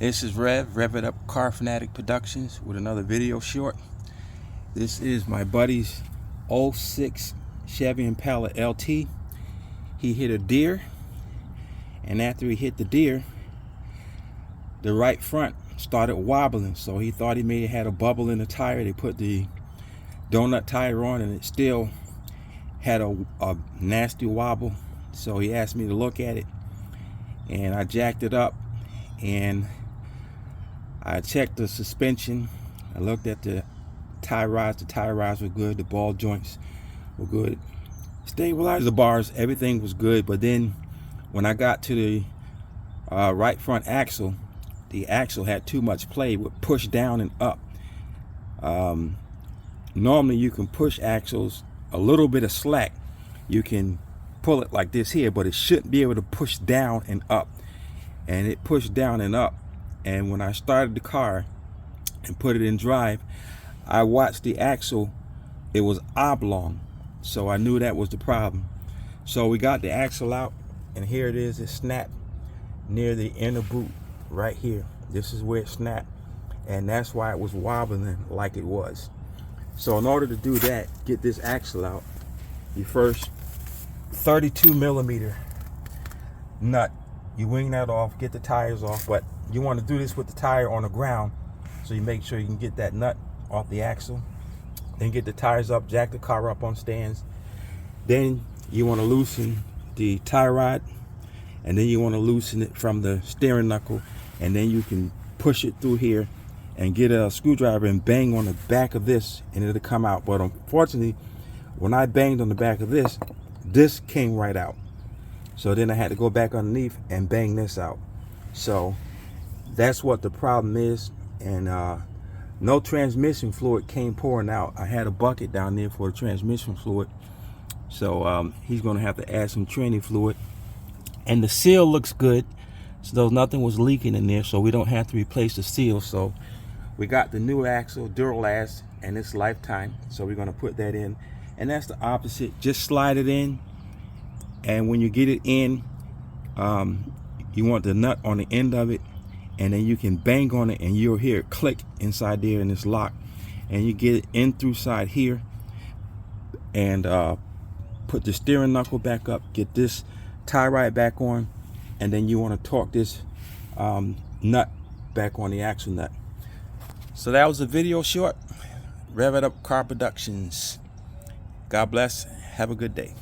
This is Rev It Up Car Fanatic Productions with another video short. This is my buddy's 06 Chevy Impala LT. He hit a deer, and after he hit the deer, the right front started wobbling, so he thought he may have had a bubble in the tire. They put the donut tire on and it still had a nasty wobble, so he asked me to look at it, and I jacked it up and I checked the suspension. I looked at the tie rods. The tie rods were good. The ball joints were good. Stabilizer bars, everything was good. But then when I got to the right front axle, the axle had too much play. It would push down and up. Normally you can push axles a little bit of slack. You can pull it like this here, but it shouldn't be able to push down and up. And it pushed down and up. And when I started the car and put it in drive, I watched the axle. It was oblong, so I knew that was the problem. So we got the axle out, and here it is. It snapped near the inner boot right here. This is where it snapped, and that's why it was wobbling like it was. So in order to do that, get this axle out, you first 32mm nut, you wing that off, get the tires off, but you want to do this with the tire on the ground, so you make sure you can get that nut off the axle. Then get the tires up, jack the car up on stands. Then you want to loosen the tie rod, and then you want to loosen it from the steering knuckle, and then you can push it through here and get a screwdriver and bang on the back of this, and it'll come out. But unfortunately, when I banged on the back of this, this came right out. So then I had to go back underneath and bang this out. So that's what the problem is. And no transmission fluid came pouring out. I had a bucket down there for the transmission fluid. So he's gonna have to add some training fluid. And the seal looks good, so nothing was leaking in there, so we don't have to replace the seal. So we got the new axle, Duralast, and it's lifetime. So we're gonna put that in. And that's the opposite. Just slide it in. And when you get it in, you want the nut on the end of it, and then you can bang on it and you'll hear it click inside there, and it's locked. And you get it in through side here, and put the steering knuckle back up, get this tie rod back on, and then you want to torque this nut back on the axle nut. So that was a video short. Rev It Up Car Productions. God bless. Have a good day.